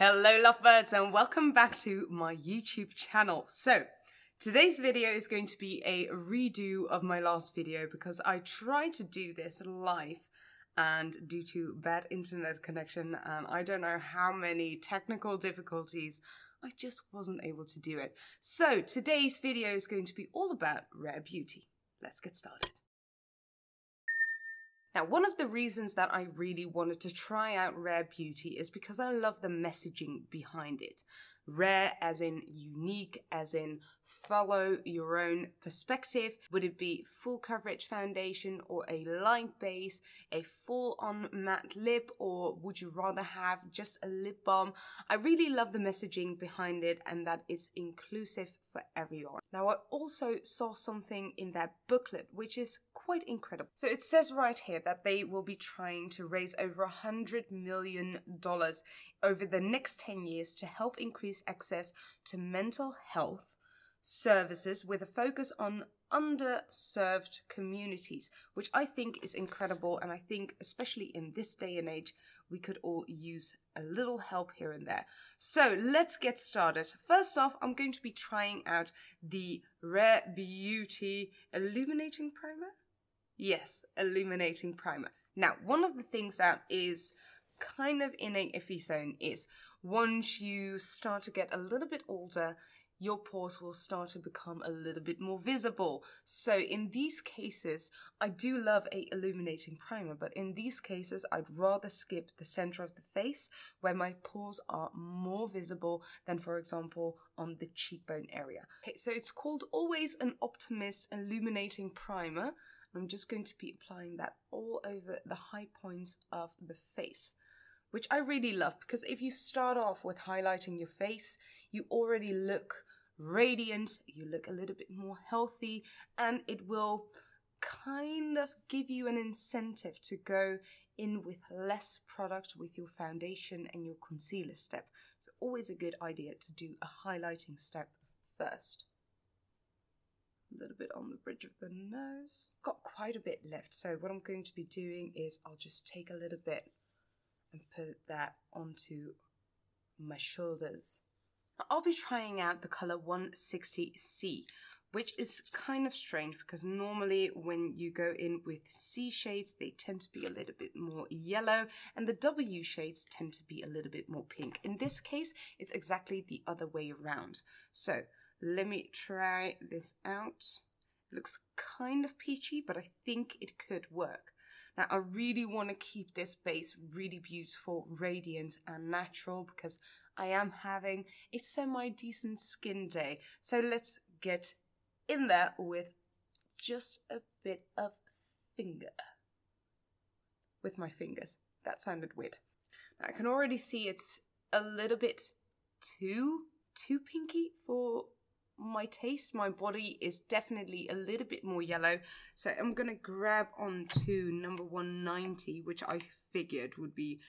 Hello lovebirds and welcome back to my YouTube channel. So today's video is going to be a redo of my last video because I tried to do this live and due to bad internet connection and I don't know how many technical difficulties, I just wasn't able to do it. So today's video is going to be all about rare beauty. Let's get started. Now, one of the reasons that I really wanted to try out rare beauty is because I love the messaging behind it. Rare as in unique, as in follow your own perspective. Would it be full coverage foundation or a light base, a full-on matte lip, or would you rather have just a lip balm? I really love the messaging behind it and that it's inclusive for everyone. Now, I also saw something in that booklet which is quite incredible. So it says right here that they will be trying to raise over $100 million over the next 10 years to help increase access to mental health services with a focus on underserved communities, which I think is incredible, and I think especially in this day and age we could all use a little help here and there. So let's get started. First off, I'm going to be trying out the Rare Beauty Illuminating Primer. Yes, Illuminating Primer. Now, one of the things that is kind of in a iffy zone is once you start to get a little bit older, your pores will start to become a little bit more visible. So in these cases, I do love a illuminating primer, but in these cases, I'd rather skip the center of the face where my pores are more visible than, for example, on the cheekbone area. Okay, so it's called Always an Optimist Illuminating Primer. I'm just going to be applying that all over the high points of the face, which I really love because if you start off with highlighting your face, you already look radiant, you look a little bit more healthy, and it will kind of give you an incentive to go in with less product with your foundation and your concealer step. So always a good idea to do a highlighting step first. A little bit on the bridge of the nose. Got quite a bit left, so what I'm going to be doing is I'll just take a little bit and put that onto my shoulders. I'll be trying out the color 160C, which is kind of strange because normally when you go in with C shades, they tend to be a little bit more yellow and the W shades tend to be a little bit more pink. In this case, it's exactly the other way around. So let me try this out. It looks kind of peachy, but I think it could work. Now, I really want to keep this base really beautiful, radiant, and natural because I am having a semi-decent skin day. So let's get in there with just a bit of finger. With my fingers. That sounded weird. Now, I can already see it's a little bit too pinky for my taste. My body is definitely a little bit more yellow, so I'm gonna grab onto number 190, which I figured would be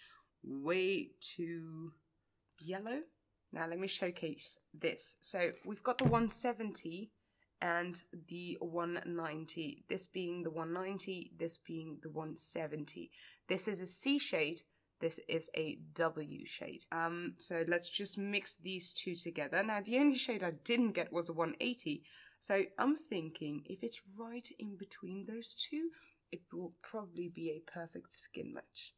way too yellow. Now let me showcase this. So we've got the 170 and the 190, this being the 190, this being the 170. This is a C shade, this is a W shade. So let's just mix these two together. Now, the only shade I didn't get was a 180. So I'm thinking if it's right in between those two, it will probably be a perfect skin match.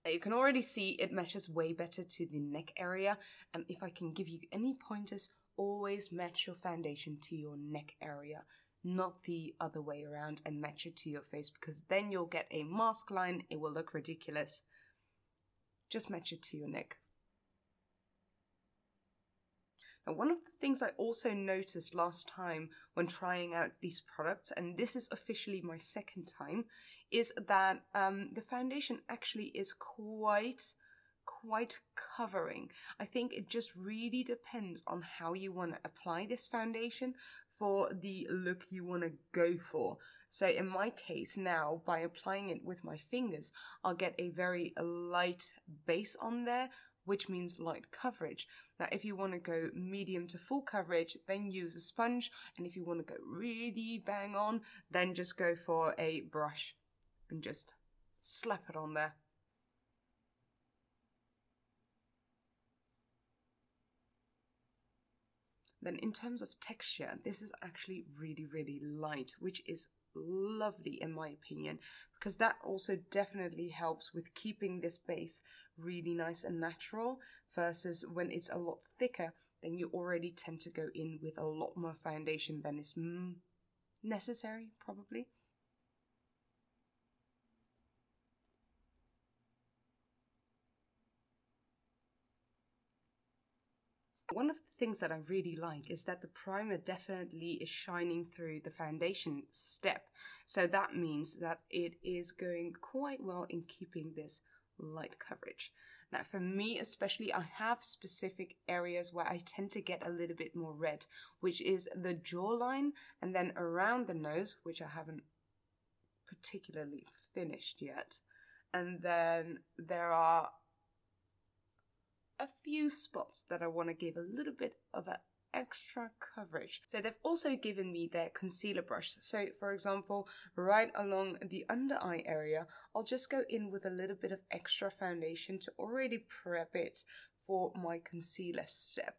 You can already see it matches way better to the neck area. And if I can give you any pointers, always match your foundation to your neck area, not the other way around, and match it to your face because then you'll get a mask line. It will look ridiculous. Just match it to your neck. Now, one of the things I also noticed last time when trying out these products, and this is officially my second time, is that the foundation actually is quite covering. I think it just really depends on how you want to apply this foundation for the look you want to go for. So in my case now, by applying it with my fingers, I'll get a very light base on there, which means light coverage. Now, if you want to go medium to full coverage, then use a sponge. And if you want to go really bang on, then just go for a brush and just slap it on there. Then in terms of texture, this is actually really, really light, which is lovely in my opinion, because that also definitely helps with keeping this base really nice and natural, versus when it's a lot thicker, then you already tend to go in with a lot more foundation than is necessary, probably. One of the things that I really like is that the primer definitely is shining through the foundation step. So that means that it is going quite well in keeping this light coverage. Now for me especially, I have specific areas where I tend to get a little bit more red, which is the jawline and then around the nose, which I haven't particularly finished yet. And then there are a few spots that I want to give a little bit of an extra coverage. So they've also given me their concealer brush. So for example, right along the under eye area, I'll just go in with a little bit of extra foundation to already prep it for my concealer step.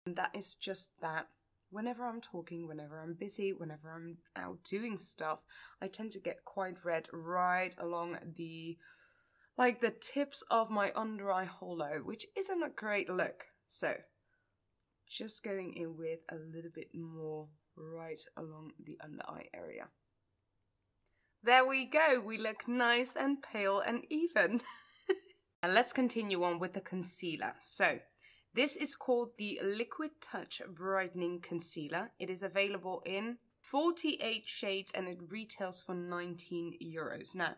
And that is just that. Whenever I'm talking, whenever I'm busy, whenever I'm out doing stuff, I tend to get quite red right along the tips of my under eye hollow, which isn't a great look. So just going in with a little bit more right along the under eye area. There we go, we look nice and pale and even. And let's continue on with the concealer. So this is called the Liquid Touch Brightening Concealer. It is available in 48 shades and it retails for €19. Now,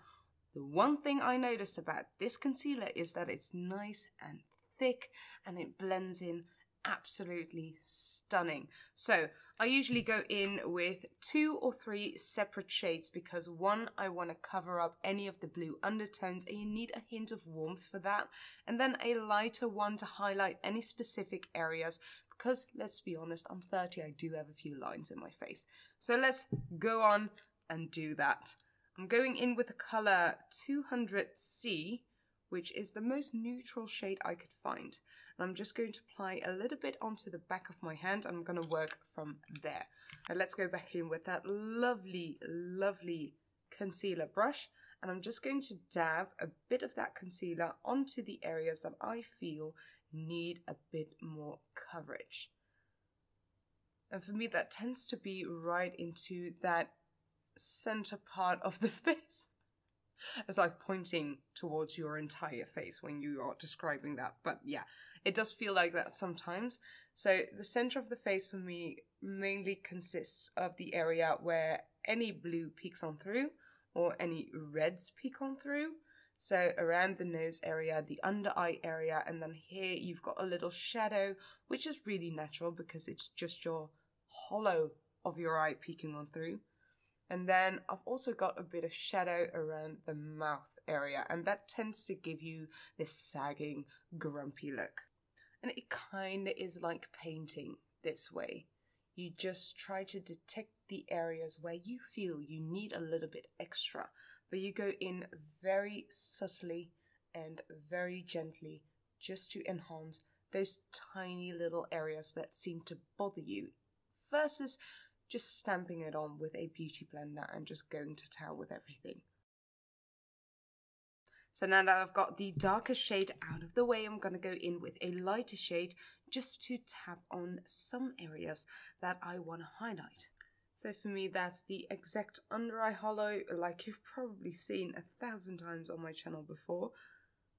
the one thing I noticed about this concealer is that it's nice and thick and it blends in absolutely stunning. So I usually go in with 2 or 3 separate shades because one, I want to cover up any of the blue undertones and you need a hint of warmth for that, and then a lighter one to highlight any specific areas because let's be honest, I'm 30, I do have a few lines in my face. So let's go on and do that. I'm going in with the color 200C, which is the most neutral shade I could find. And I'm just going to apply a little bit onto the back of my hand. I'm going to work from there. Now let's go back in with that lovely, lovely concealer brush. And I'm just going to dab a bit of that concealer onto the areas that I feel need a bit more coverage. And for me, that tends to be right into that center part of the face. It's like pointing towards your entire face when you are describing that, but yeah, it does feel like that sometimes. So the center of the face for me mainly consists of the area where any blue peeks on through or any reds peek on through. So around the nose area, the under eye area, and then here you've got a little shadow, which is really natural because it's just your hollow of your eye peeking on through. And then I've also got a bit of shadow around the mouth area, and that tends to give you this sagging, grumpy look. And it kind of is like painting this way. You just try to detect the areas where you feel you need a little bit extra, but you go in very subtly and very gently just to enhance those tiny little areas that seem to bother you, versus just stamping it on with a beauty blender and just going to town with everything. So now that I've got the darker shade out of the way, I'm going to go in with a lighter shade just to tap on some areas that I want to highlight. So for me, that's the exact under eye hollow, like you've probably seen 1,000 times on my channel before.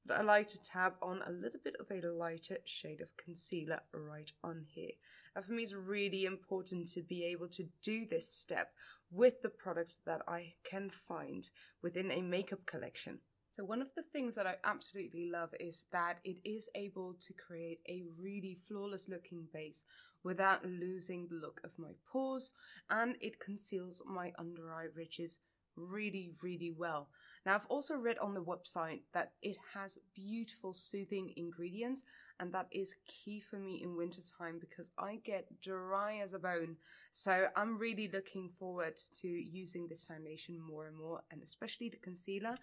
But I like to tap on a little bit of a lighter shade of concealer right on here. And for me, it's really important to be able to do this step with the products that I can find within a makeup collection. So one of the things that I absolutely love is that it is able to create a really flawless looking base without losing the look of my pores, and it conceals my under eye ridges really, really well. Now, I've also read on the website that it has beautiful soothing ingredients, and that is key for me in winter time because I get dry as a bone. So I'm really looking forward to using this foundation more and more, and especially the concealer,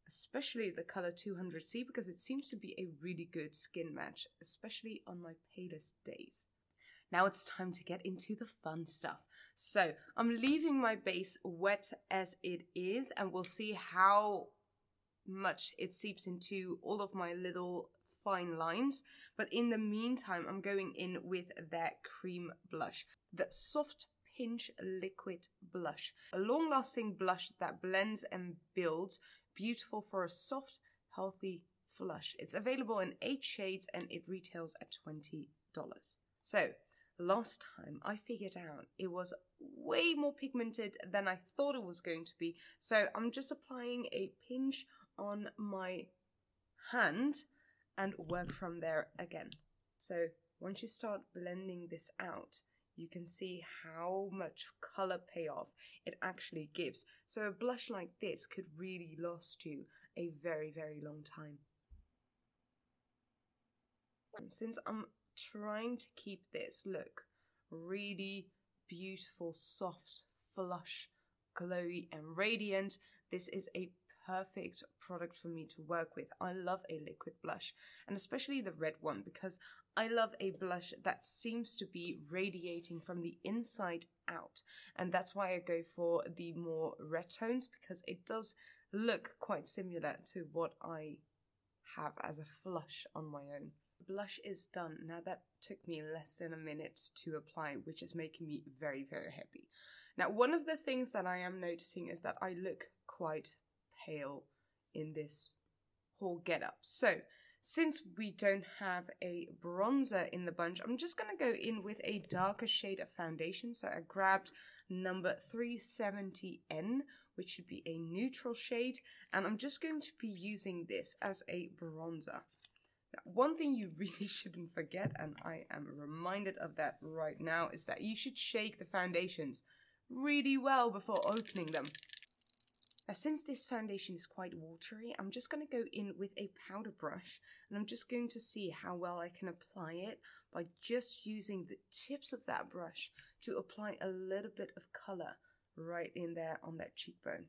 especially the color 200C, because it seems to be a really good skin match, especially on my palest days. Now it's time to get into the fun stuff. So I'm leaving my base wet as it is, and we'll see how much it seeps into all of my little fine lines. But in the meantime, I'm going in with that cream blush, the Soft Pinch Liquid Blush, a long-lasting blush that blends and builds, beautiful for a soft, healthy flush. It's available in 8 shades and it retails at $20. So last time I figured out it was way more pigmented than I thought it was going to be. So I'm just applying a pinch on my hand and work from there again. So once you start blending this out, you can see how much color payoff it actually gives. So a blush like this could really last you a very, very long time. And since I'm trying to keep this look really beautiful, soft, flush, glowy and radiant, this is a perfect product for me to work with. I love a liquid blush, and especially the red one, because I love a blush that seems to be radiating from the inside out, and that's why I go for the more red tones, because it does look quite similar to what I have as a flush on my own. Blush is done. Now that took me less than a minute to apply, which is making me very, very happy. Now, one of the things that I am noticing is that I look quite pale in this whole getup. So since we don't have a bronzer in the bunch, I'm just going to go in with a darker shade of foundation. So I grabbed number 370N, which should be a neutral shade, and I'm just going to be using this as a bronzer. Now, one thing you really shouldn't forget, and I am reminded of that right now, is that you should shake the foundations really well before opening them. Now, since this foundation is quite watery, I'm just going to go in with a powder brush, and I'm just going to see how well I can apply it by just using the tips of that brush to apply a little bit of color right in there on that cheekbone.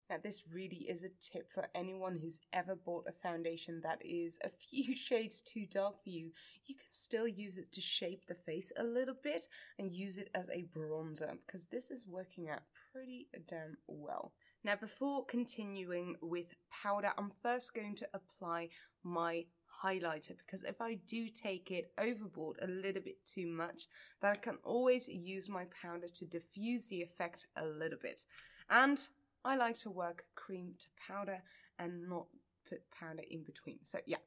Now, this really is a tip for anyone who's ever bought a foundation that is a few shades too dark for you. You can still use it to shape the face a little bit and use it as a bronzer, because this is working out pretty damn well. Now, before continuing with powder, I'm first going to apply my highlighter, because if I do take it overboard a little bit too much, then I can always use my powder to diffuse the effect a little bit. And I like to work cream to powder and not put powder in between. So yeah,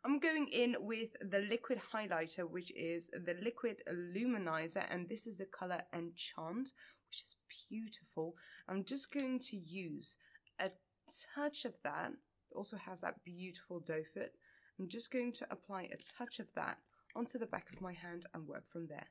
I'm going in with the liquid highlighter, which is the liquid Luminizer, and this is the color Enchant, which is beautiful. I'm just going to use a touch of that. It also has that beautiful doe foot. I'm just going to apply a touch of that onto the back of my hand and work from there.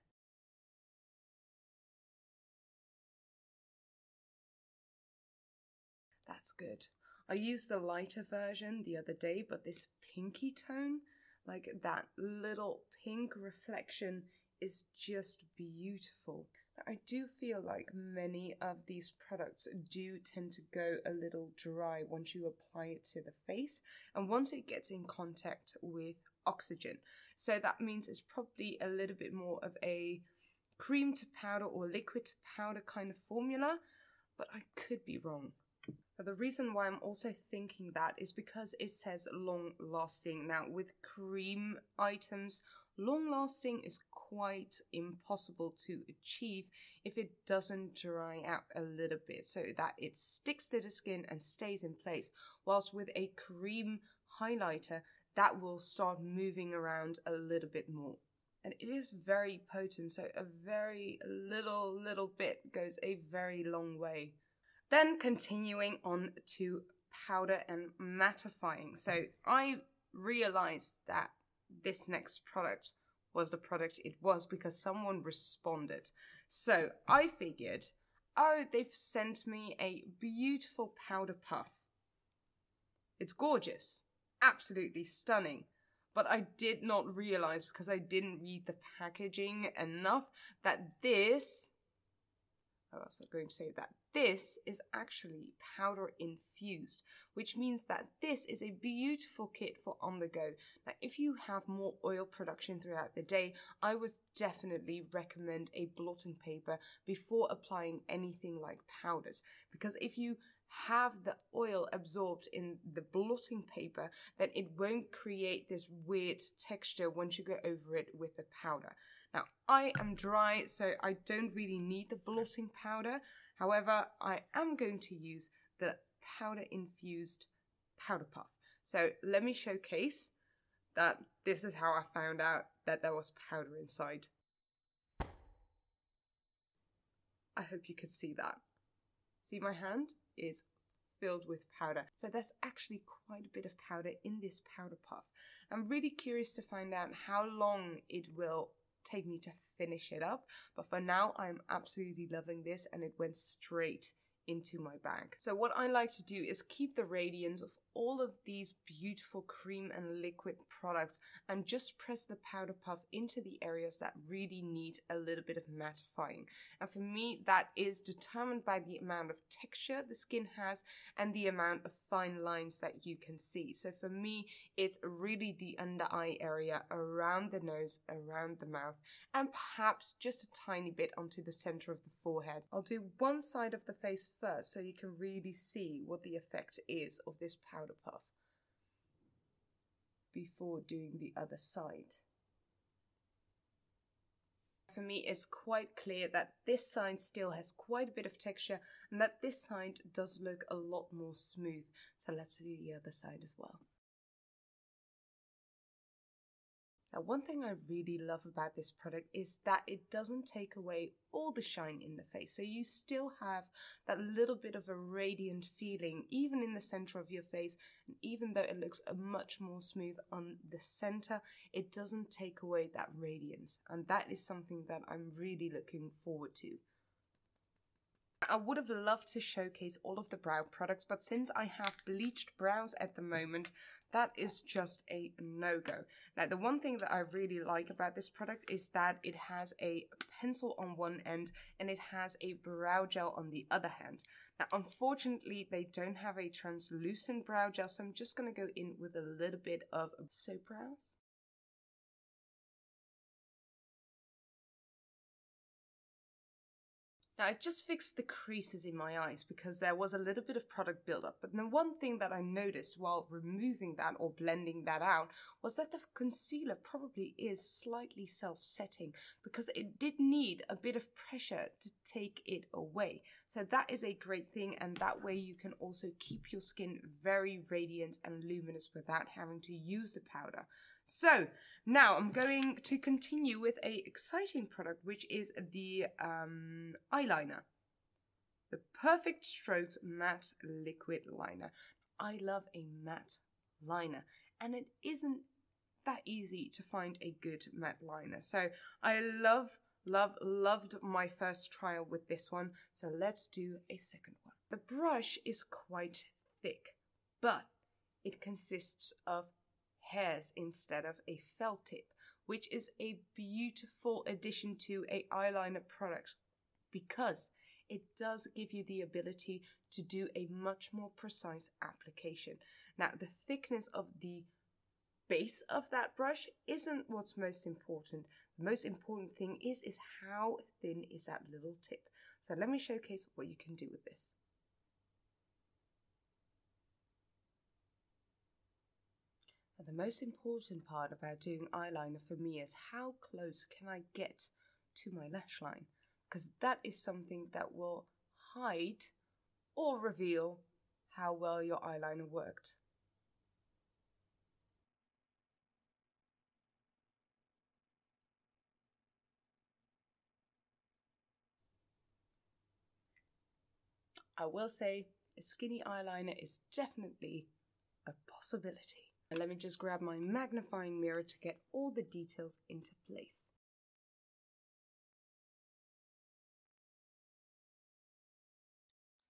That's good. I used the lighter version the other day, but this pinky tone, like that little pink reflection, is just beautiful. I do feel like many of these products do tend to go a little dry once you apply it to the face and once it gets in contact with oxygen. So that means it's probably a little bit more of a cream to powder or liquid to powder kind of formula, but I could be wrong. But the reason why I'm also thinking that is because it says long lasting. Now, with cream items, long lasting is quite impossible to achieve if it doesn't dry out a little bit so that it sticks to the skin and stays in place. Whilst with a cream highlighter, that will start moving around a little bit more. And it is very potent, so a very little bit goes a very long way. Then continuing on to powder and mattifying. So I realized that this next product was the product it was because someone responded. So I figured, oh, they've sent me a beautiful powder puff. It's gorgeous, absolutely stunning. But I did not realize, because I didn't read the packaging enough, that this, oh, I was going to say that this is actually powder infused, which means that this is a beautiful kit for on the go. Now, if you have more oil production throughout the day, I would definitely recommend a blotting paper before applying anything like powders, because if you have the oil absorbed in the blotting paper, then it won't create this weird texture once you go over it with the powder. Now, I am dry, so I don't really need the blotting powder. However, I am going to use the powder infused powder puff. So let me showcase that this is how I found out that there was powder inside. I hope you could see that. See, my hand is filled with powder. So there's actually quite a bit of powder in this powder puff. I'm really curious to find out how long it will take me to finish it up, but for now I'm absolutely loving this, and it went straight into my bag. So what I like to do is keep the radiance of all of these beautiful cream and liquid products and just press the powder puff into the areas that really need a little bit of mattifying. And for me, that is determined by the amount of texture the skin has and the amount of fine lines that you can see. So for me, it's really the under eye area, around the nose, around the mouth, and perhaps just a tiny bit onto the center of the forehead. I'll do one side of the face first so you can really see what the effect is of this powder puff before doing the other side. For me, it's quite clear that this side still has quite a bit of texture and that this side does look a lot more smooth. So let's do the other side as well. Now, one thing I really love about this product is that it doesn't take away all the shine in the face. So you still have that little bit of a radiant feeling, even in the center of your face. And even though it looks much more smooth on the center, it doesn't take away that radiance. And that is something that I'm really looking forward to. I would have loved to showcase all of the brow products, but since I have bleached brows at the moment, that is just a no-go. Now, the one thing that I really like about this product is that it has a pencil on one end and it has a brow gel on the other hand. Now, unfortunately, they don't have a translucent brow gel, so I'm just going to go in with a little bit of soap brows. Now, I just fixed the creases in my eyes because there was a little bit of product buildup. But the one thing that I noticed while removing that or blending that out was that the concealer probably is slightly self-setting because it did need a bit of pressure to take it away. So that is a great thing, and that way you can also keep your skin very radiant and luminous without having to use the powder. So now I'm going to continue with an exciting product, which is the eyeliner. The Perfect Strokes Matte Liquid Liner. I love a matte liner, and it isn't that easy to find a good matte liner. So I loved my first trial with this one. So let's do a second one. The brush is quite thick, but it consists of hairs instead of a felt tip, which is a beautiful addition to an eyeliner product because it does give you the ability to do a much more precise application. Now, the thickness of the base of that brush isn't what's most important. The most important thing is how thin is that little tip. So let me showcase what you can do with this. The most important part about doing eyeliner for me is how close can I get to my lash line, because that is something that will hide or reveal how well your eyeliner worked. I will say a skinny eyeliner is definitely a possibility. And let me just grab my magnifying mirror to get all the details into place.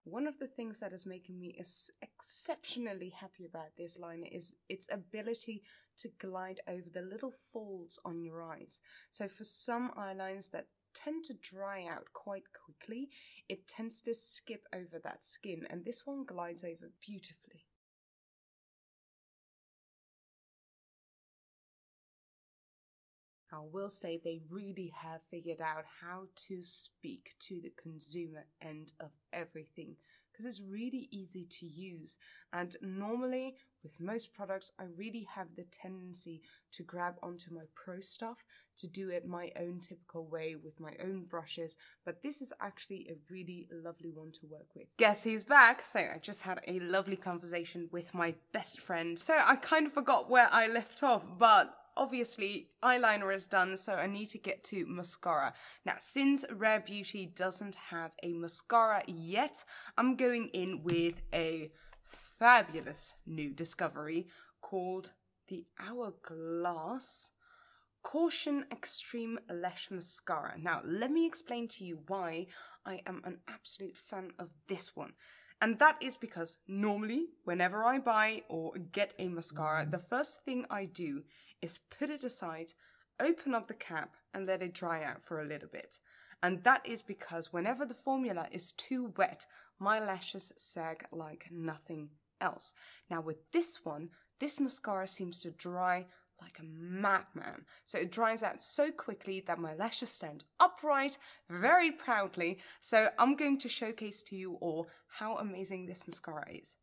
One of the things that is making me exceptionally happy about this liner is its ability to glide over the little folds on your eyes. So for some eyeliners that tend to dry out quite quickly. It tends to skip over that skin, and this one glides over beautifully. I will say they really have figured out how to speak to the consumer end of everything, because it's really easy to use. And normally with most products, I really have the tendency to grab onto my pro stuff, to do it my own typical way with my own brushes, but this is actually a really lovely one to work with. Guess who's back? So I just had a lovely conversation with my best friend. So I kind of forgot where I left off, but obviously, eyeliner is done, so I need to get to mascara. Now, since Rare Beauty doesn't have a mascara yet, I'm going in with a fabulous new discovery called the Hourglass Caution Extreme Lash Mascara. Now, let me explain to you why I am an absolute fan of this one. And that is because normally, whenever I buy or get a mascara, the first thing I do is put it aside, open up the cap, and let it dry out for a little bit. And that is because whenever the formula is too wet, my lashes sag like nothing else. Now with this one, this mascara seems to dry like a madman. So it dries out so quickly that my lashes stand upright very proudly. So I'm going to showcase to you all how amazing this mascara is.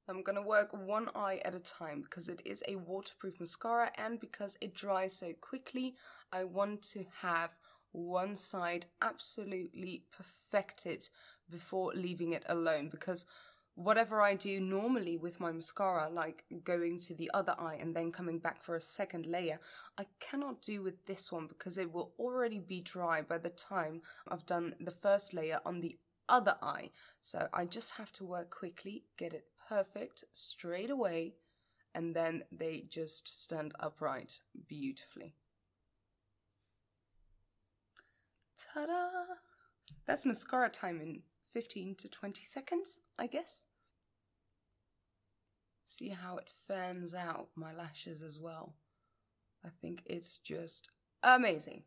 I'm going to work one eye at a time because it is a waterproof mascara, and because it dries so quickly, I want to have one side absolutely perfected before leaving it alone, because whatever I do normally with my mascara, like going to the other eye and then coming back for a second layer, I cannot do with this one because it will already be dry by the time I've done the first layer on the other eye. So I just have to work quickly, get it perfect straight away, and then they just stand upright beautifully. Ta-da! That's mascara time in 15 to 20 seconds, I guess. See how it fans out my lashes as well. I think it's just amazing.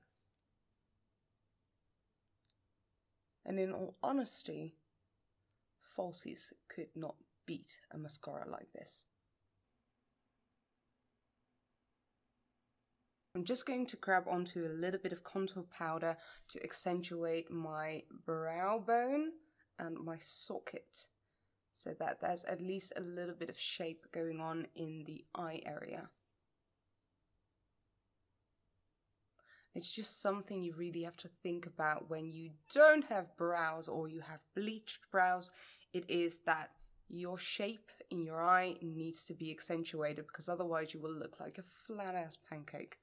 And in all honesty, falsies could not beat a mascara like this. I'm just going to grab onto a little bit of contour powder to accentuate my brow bone and my socket, so that there's at least a little bit of shape going on in the eye area. It's just something you really have to think about when you don't have brows or you have bleached brows. It is that your shape in your eye needs to be accentuated, because otherwise you will look like a flat-ass pancake.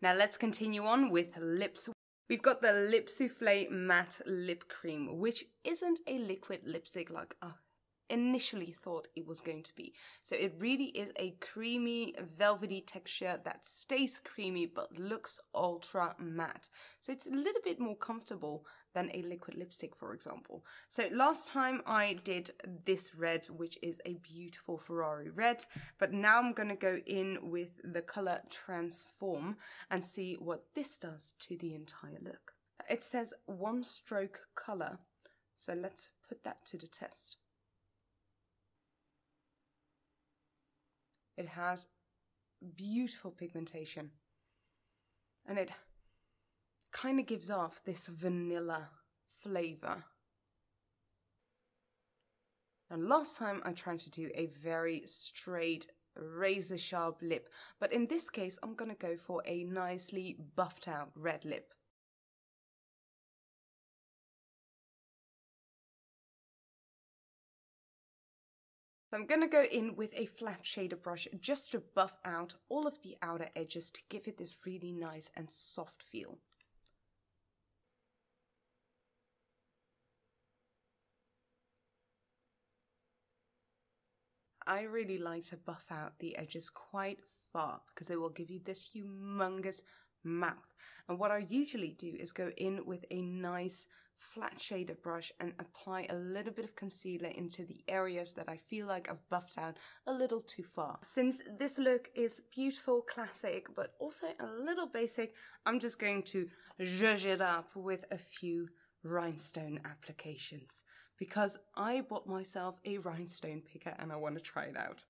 Now let's continue on with lips. We've got the Lip Soufflé Matte Lip Cream, which isn't a liquid lipstick like I initially thought it was going to be. So it really is a creamy, velvety texture that stays creamy but looks ultra matte. So it's a little bit more comfortable than a liquid lipstick, for example. So last time I did this red, which is a beautiful Ferrari red, but now I'm going to go in with the color Transform and see what this does to the entire look. It says one stroke color, so let's put that to the test. It has beautiful pigmentation, and it kind of gives off this vanilla flavor. And last time I tried to do a very straight, razor sharp lip, but in this case I'm gonna go for a nicely buffed out red lip. So I'm going to go in with a flat shader brush just to buff out all of the outer edges to give it this really nice and soft feel. I really like to buff out the edges quite far because it will give you this humongous mouth. And what I usually do is go in with a nice flat shader brush and apply a little bit of concealer into the areas that I feel like I've buffed out a little too far. Since this look is beautiful, classic, but also a little basic, I'm just going to zhuzh it up with a few rhinestone applications because I bought myself a rhinestone picker and I want to try it out.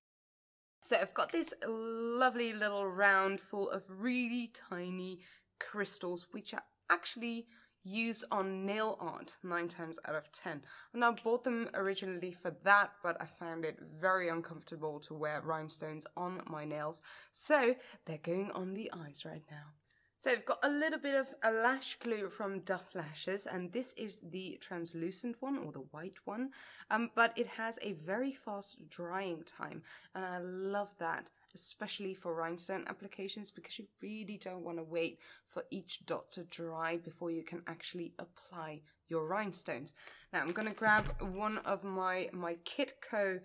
So I've got this lovely little round full of really tiny crystals, which I actually use on nail art 9 times out of 10. And I bought them originally for that, but I found it very uncomfortable to wear rhinestones on my nails. So they're going on the eyes right now. So I've got a little bit of a lash glue from DUFF lashes, and this is the translucent one or the white one, but it has a very fast drying time, and I love that, especially for rhinestone applications, because you really don't want to wait for each dot to dry before you can actually apply your rhinestones. Now I'm going to grab one of my MYKITCO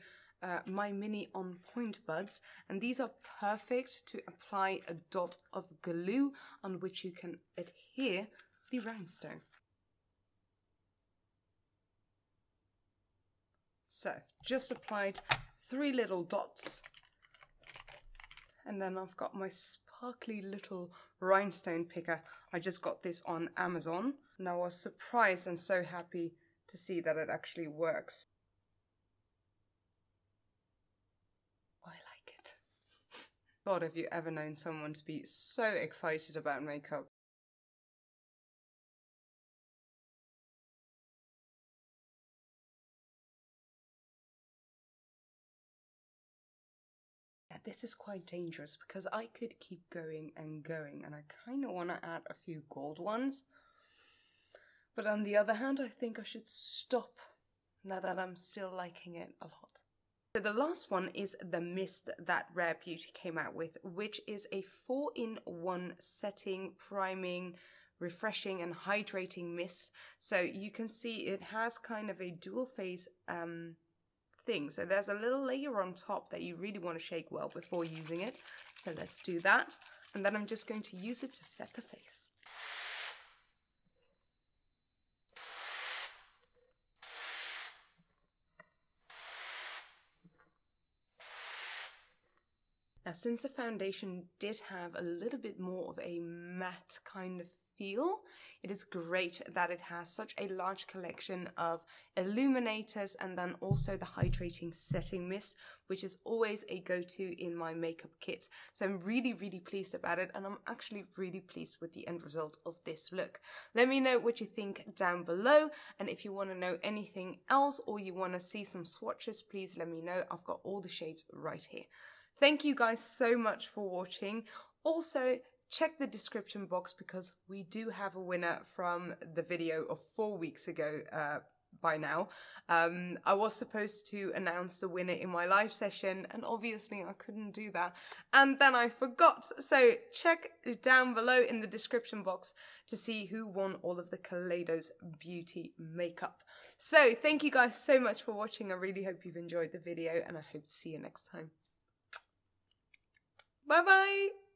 My Mini on Point buds, and these are perfect to apply a dot of glue on which you can adhere the rhinestone. So just applied 3 little dots, and then I've got my sparkly little rhinestone picker. I just got this on Amazon and I was surprised and so happy to see that it actually works. God, have you ever known someone to be so excited about makeup? Yeah, this is quite dangerous because I could keep going and going, and I kind of want to add a few gold ones. But on the other hand, I think I should stop now that I'm still liking it a lot. So the last one is the mist that Rare Beauty came out with, which is a 4-in-1 setting, priming, refreshing and hydrating mist. So you can see it has kind of a dual phase thing. So there's a little layer on top that you really want to shake well before using it. So let's do that. And then I'm just going to use it to set the face. Now, since the foundation did have a little bit more of a matte kind of feel, it is great that it has such a large collection of illuminators and then also the hydrating setting mist, which is always a go-to in my makeup kit. So I'm really, really pleased about it, and I'm actually really pleased with the end result of this look. Let me know what you think down below, and if you want to know anything else or you want to see some swatches, please let me know. I've got all the shades right here. Thank you guys so much for watching. Also, check the description box because we do have a winner from the video of 4 weeks ago by now. I was supposed to announce the winner in my live session, and obviously I couldn't do that. And then I forgot. So check down below in the description box to see who won all of the Kaleidos Beauty makeup. So thank you guys so much for watching. I really hope you've enjoyed the video, and I hope to see you next time. Bye bye!